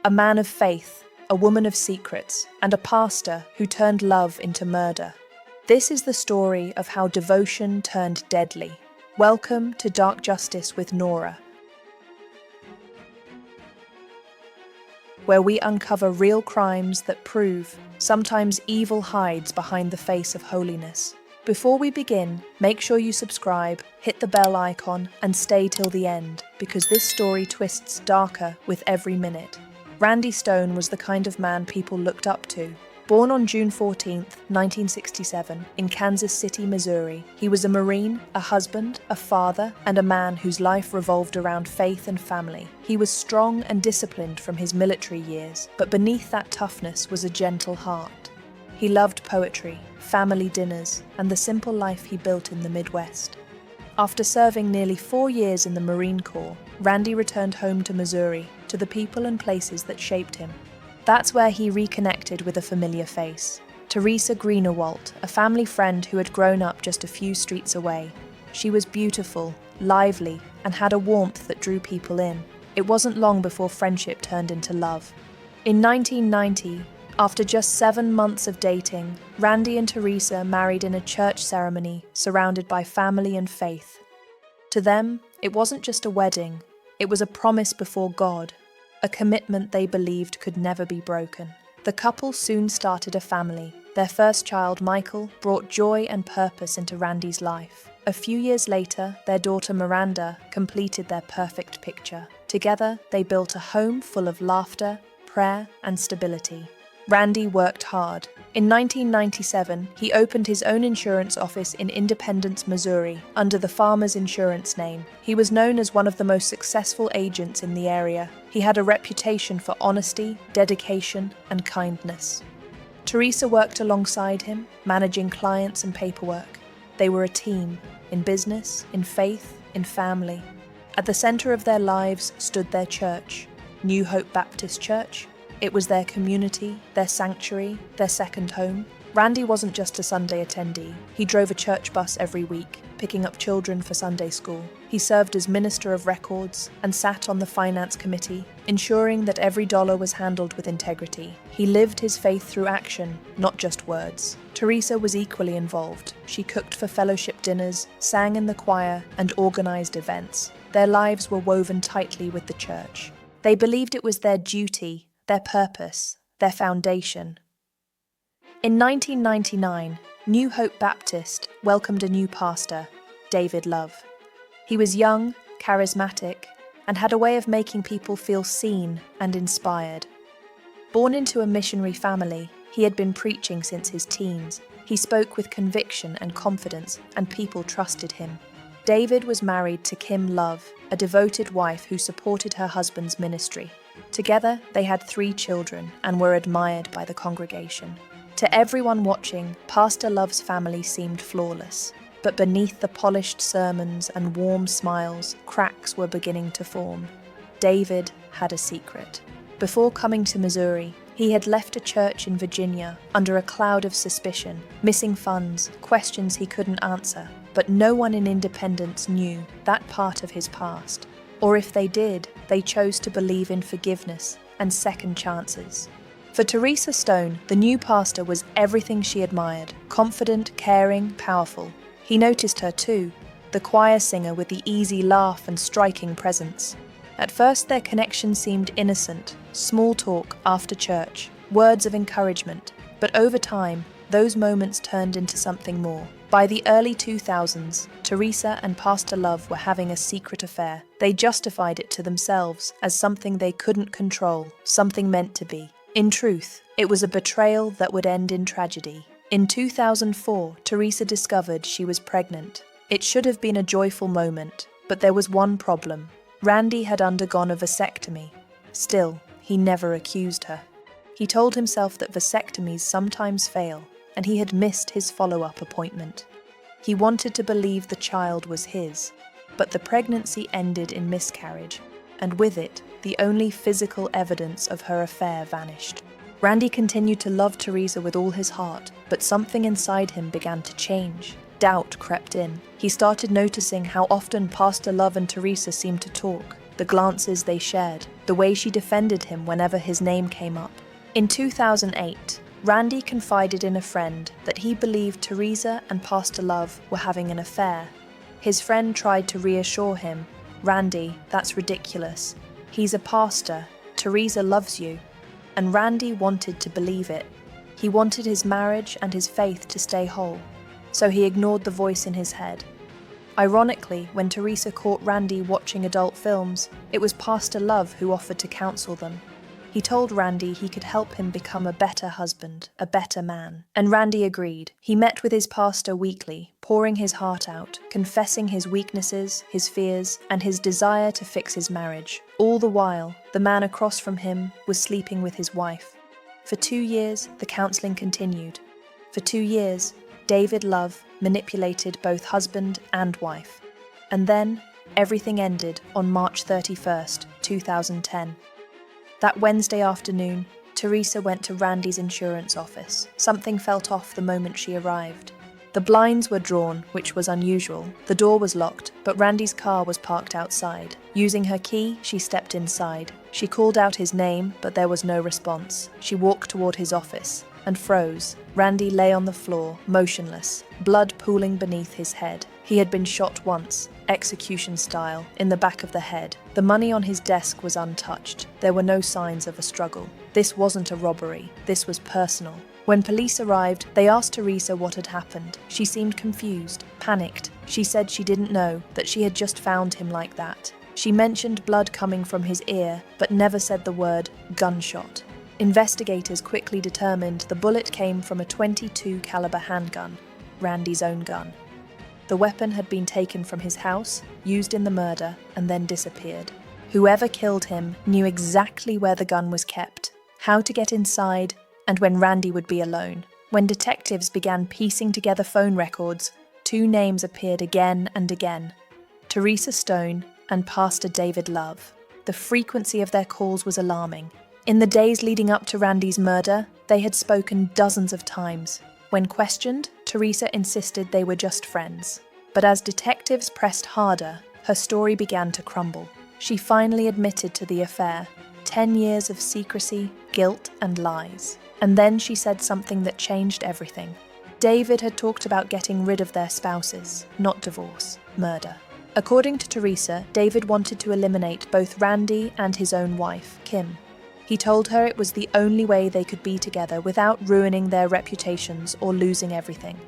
A man of faith, a woman of secrets, and a pastor who turned love into murder. This is the story of how devotion turned deadly. Welcome to Dark Justice with Nora, where we uncover real crimes that prove sometimes evil hides behind the face of holiness. Before we begin, make sure you subscribe, hit the bell icon, and stay till the end, because this story twists darker with every minute. Randy Stone was the kind of man people looked up to. Born on June 14, 1967, in Kansas City, Missouri, he was a Marine, a husband, a father, and a man whose life revolved around faith and family. He was strong and disciplined from his military years, but beneath that toughness was a gentle heart. He loved poetry, family dinners, and the simple life he built in the Midwest. After serving nearly 4 years in the Marine Corps, Randy returned home to Missouri, to the people and places that shaped him. That's where he reconnected with a familiar face, Teresa Greenewalt, a family friend who had grown up just a few streets away. She was beautiful, lively, and had a warmth that drew people in. It wasn't long before friendship turned into love. In 1990, after just 7 months of dating, Randy and Teresa married in a church ceremony surrounded by family and faith. To them, it wasn't just a wedding, it was a promise before God, a commitment they believed could never be broken. The couple soon started a family. Their first child, Michael, brought joy and purpose into Randy's life. A few years later, their daughter Miranda completed their perfect picture. Together, they built a home full of laughter, prayer, and stability. Randy worked hard. In 1997, he opened his own insurance office in Independence, Missouri, under the Farmers Insurance name. He was known as one of the most successful agents in the area. He had a reputation for honesty, dedication, and kindness. Teresa worked alongside him, managing clients and paperwork. They were a team, in business, in faith, in family. At the center of their lives stood their church, New Hope Baptist Church. It was their community, their sanctuary, their second home. Randy wasn't just a Sunday attendee. He drove a church bus every week, picking up children for Sunday school. He served as minister of records and sat on the finance committee, ensuring that every dollar was handled with integrity. He lived his faith through action, not just words. Teresa was equally involved. She cooked for fellowship dinners, sang in the choir, and organized events. Their lives were woven tightly with the church. They believed it was their duty, their purpose, their foundation. In 1999, New Hope Baptist welcomed a new pastor, David Love. He was young, charismatic, and had a way of making people feel seen and inspired. Born into a missionary family, he had been preaching since his teens. He spoke with conviction and confidence, and people trusted him. David was married to Kim Love, a devoted wife who supported her husband's ministry. Together, they had 3 children and were admired by the congregation. To everyone watching, Pastor Love's family seemed flawless. But beneath the polished sermons and warm smiles, cracks were beginning to form. David had a secret. Before coming to Missouri, he had left a church in Virginia under a cloud of suspicion, missing funds, questions he couldn't answer. But no one in Independence knew that part of his past. Or if they did, they chose to believe in forgiveness and second chances. For Teresa Stone, the new pastor was everything she admired: confident, caring, powerful. He noticed her too, the choir singer with the easy laugh and striking presence. At first, their connection seemed innocent, small talk after church, words of encouragement. But over time, those moments turned into something more. By the early 2000s, Teresa and Pastor Love were having a secret affair. They justified it to themselves as something they couldn't control, something meant to be. In truth, it was a betrayal that would end in tragedy. In 2004, Teresa discovered she was pregnant. It should have been a joyful moment, but there was one problem. Randy had undergone a vasectomy. Still, he never accused her. He told himself that vasectomies sometimes fail, and he had missed his follow-up appointment. He wanted to believe the child was his, but the pregnancy ended in miscarriage, and with it, the only physical evidence of her affair vanished. Randy continued to love Teresa with all his heart, but something inside him began to change. Doubt crept in. He started noticing how often Pastor Love and Teresa seemed to talk. the glances they shared, the way she defended him whenever his name came up. In 2008, Randy confided in a friend that he believed Teresa and Pastor Love were having an affair. His friend tried to reassure him, "Randy, that's ridiculous. He's a pastor. Teresa loves you." And Randy wanted to believe it. He wanted his marriage and his faith to stay whole, so he ignored the voice in his head. Ironically, when Teresa caught Randy watching adult films, it was Pastor Love who offered to counsel them. He told Randy he could help him become a better husband, a better man. And Randy agreed. He met with his pastor weekly, pouring his heart out, confessing his weaknesses, his fears, and his desire to fix his marriage. All the while, the man across from him was sleeping with his wife. For 2 years, the counseling continued. For 2 years, David Love manipulated both husband and wife. And then, everything ended on March 31st, 2010. That Wednesday afternoon, Teresa went to Randy's insurance office. Something felt off the moment she arrived. The blinds were drawn, which was unusual. The door was locked, but Randy's car was parked outside. Using her key, she stepped inside. She called out his name, but there was no response. She walked toward his office and froze. Randy lay on the floor, motionless, blood pooling beneath his head. He had been shot once, execution style, in the back of the head. The money on his desk was untouched. There were no signs of a struggle. This wasn't a robbery. This was personal. When police arrived, they asked Teresa what had happened. She seemed confused, panicked. She said she didn't know, that she had just found him like that. She mentioned blood coming from his ear, but never said the word gunshot. Investigators quickly determined the bullet came from a .22 caliber handgun, Randy's own gun. The weapon had been taken from his house, used in the murder, and then disappeared. Whoever killed him knew exactly where the gun was kept, how to get inside, and when Randy would be alone. When detectives began piecing together phone records, 2 names appeared again and again: Teresa Stone and Pastor David Love. The frequency of their calls was alarming. In the days leading up to Randy's murder, they had spoken dozens of times. When questioned, Teresa insisted they were just friends. But as detectives pressed harder, her story began to crumble. She finally admitted to the affair. 10 years of secrecy, guilt, and lies. And then she said something that changed everything. David had talked about getting rid of their spouses, not divorce, murder. According to Teresa, David wanted to eliminate both Randy and his own wife, Kim. He told her it was the only way they could be together without ruining their reputations or losing everything.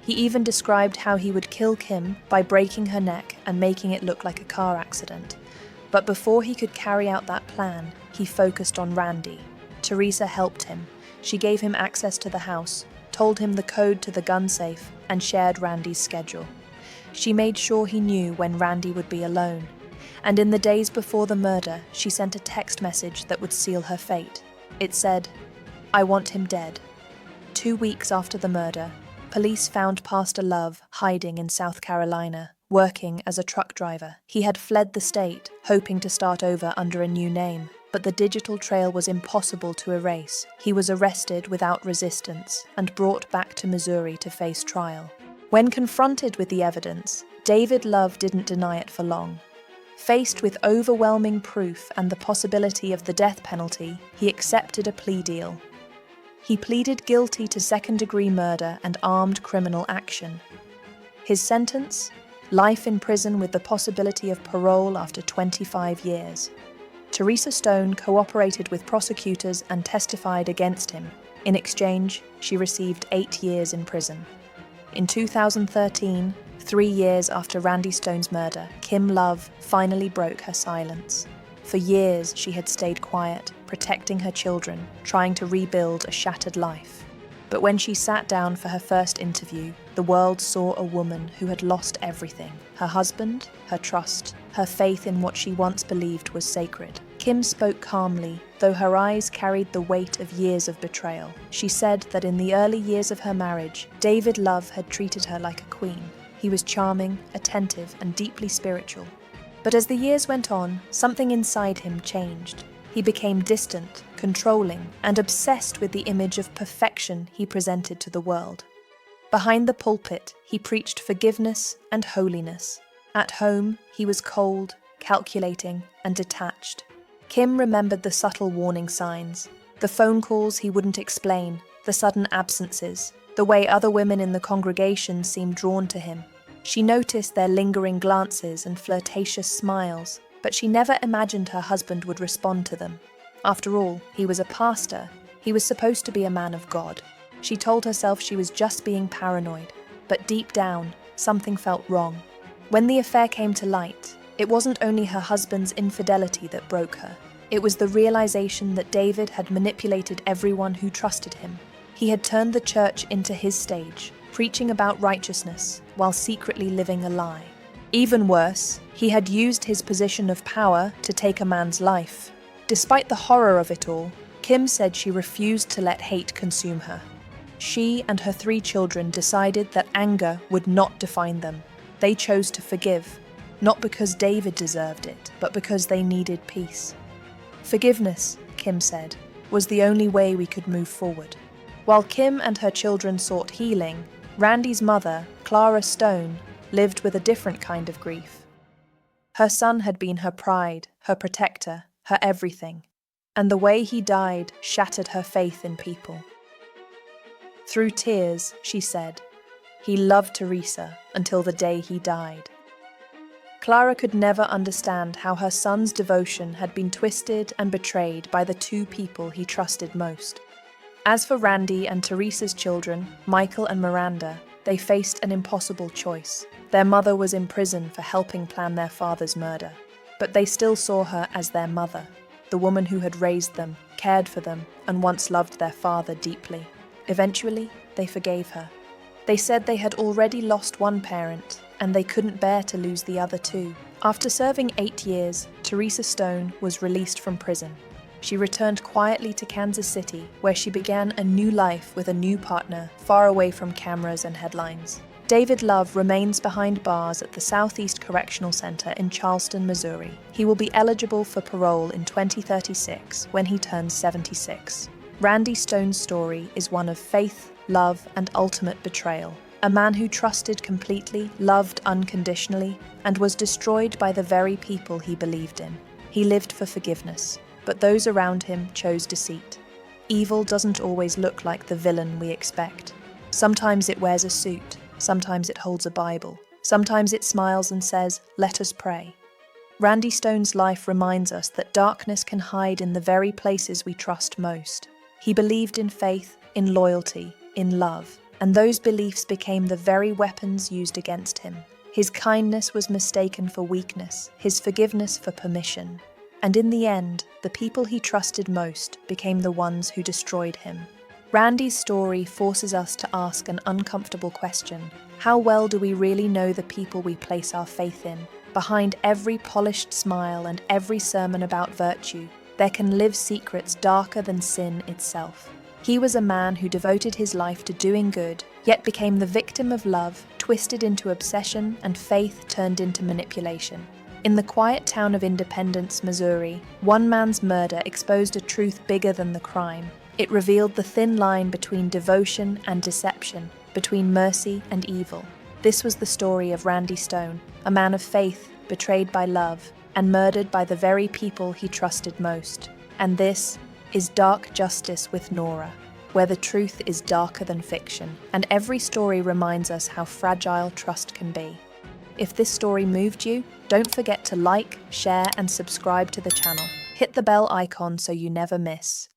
He even described how he would kill Kim by breaking her neck and making it look like a car accident. But before he could carry out that plan, he focused on Randy. Teresa helped him. She gave him access to the house, told him the code to the gun safe, and shared Randy's schedule. She made sure he knew when Randy would be alone. And in the days before the murder, she sent a text message that would seal her fate. It said, "I want him dead." 2 weeks after the murder, police found Pastor Love hiding in South Carolina, working as a truck driver. He had fled the state, hoping to start over under a new name. But the digital trail was impossible to erase. He was arrested without resistance and brought back to Missouri to face trial. When confronted with the evidence, David Love didn't deny it for long. Faced with overwhelming proof and the possibility of the death penalty, he accepted a plea deal. He pleaded guilty to second-degree murder and armed criminal action. His sentence? Life in prison with the possibility of parole after 25 years. Teresa Stone cooperated with prosecutors and testified against him. In exchange, she received 8 years in prison. In 2013, 3 years after Randy Stone's murder, Kim Love finally broke her silence. For years, she had stayed quiet, protecting her children, trying to rebuild a shattered life. But when she sat down for her first interview, the world saw a woman who had lost everything: her husband, her trust, her faith in what she once believed was sacred. Kim spoke calmly, though her eyes carried the weight of years of betrayal. She said that in the early years of her marriage, David Love had treated her like a queen. He was charming, attentive, and deeply spiritual. But as the years went on, something inside him changed. He became distant, controlling, and obsessed with the image of perfection he presented to the world. Behind the pulpit, he preached forgiveness and holiness. At home, he was cold, calculating, and detached. Kim remembered the subtle warning signs, the phone calls he wouldn't explain, the sudden absences, the way other women in the congregation seemed drawn to him. She noticed their lingering glances and flirtatious smiles, but she never imagined her husband would respond to them. After all, he was a pastor. He was supposed to be a man of God. She told herself she was just being paranoid, but deep down, something felt wrong. When the affair came to light, it wasn't only her husband's infidelity that broke her. It was the realization that David had manipulated everyone who trusted him. He had turned the church into his stage, preaching about righteousness while secretly living a lie. Even worse, he had used his position of power to take a man's life. Despite the horror of it all, Kim said she refused to let hate consume her. She and her 3 children decided that anger would not define them. They chose to forgive, not because David deserved it, but because they needed peace. Forgiveness, Kim said, was the only way we could move forward. While Kim and her children sought healing, Randy's mother, Clara Stone, lived with a different kind of grief. Her son had been her pride, her protector, her everything, and the way he died shattered her faith in people. Through tears, she said, he loved Teresa until the day he died. Clara could never understand how her son's devotion had been twisted and betrayed by the 2 people he trusted most. As for Randy and Teresa's children, Michael and Miranda, they faced an impossible choice. Their mother was in prison for helping plan their father's murder, but they still saw her as their mother, the woman who had raised them, cared for them, and once loved their father deeply. Eventually, they forgave her. They said they had already lost one parent, and they couldn't bear to lose the other 2. After serving 8 years, Teresa Stone was released from prison. She returned quietly to Kansas City, where she began a new life with a new partner, far away from cameras and headlines. David Love remains behind bars at the Southeast Correctional Center in Charleston, Missouri. He will be eligible for parole in 2036 when he turns 76. Randy Stone's story is one of faith, love, and ultimate betrayal. A man who trusted completely, loved unconditionally, and was destroyed by the very people he believed in. He lived for forgiveness, but those around him chose deceit. Evil doesn't always look like the villain we expect. Sometimes it wears a suit, sometimes it holds a Bible, sometimes it smiles and says, "Let us pray." Randy Stone's life reminds us that darkness can hide in the very places we trust most. He believed in faith, in loyalty, in love, and those beliefs became the very weapons used against him. His kindness was mistaken for weakness, his forgiveness for permission. And in the end, the people he trusted most became the ones who destroyed him. Randy's story forces us to ask an uncomfortable question. How well do we really know the people we place our faith in? Behind every polished smile and every sermon about virtue, there can live secrets darker than sin itself. He was a man who devoted his life to doing good, yet became the victim of love, twisted into obsession, and faith turned into manipulation. In the quiet town of Independence, Missouri, one man's murder exposed a truth bigger than the crime. It revealed the thin line between devotion and deception, between mercy and evil. This was the story of Randy Stone, a man of faith, betrayed by love, and murdered by the very people he trusted most. And this is Dark Justice with Nora, where the truth is darker than fiction, and every story reminds us how fragile trust can be. If this story moved you, don't forget to like, share, and subscribe to the channel. Hit the bell icon so you never miss.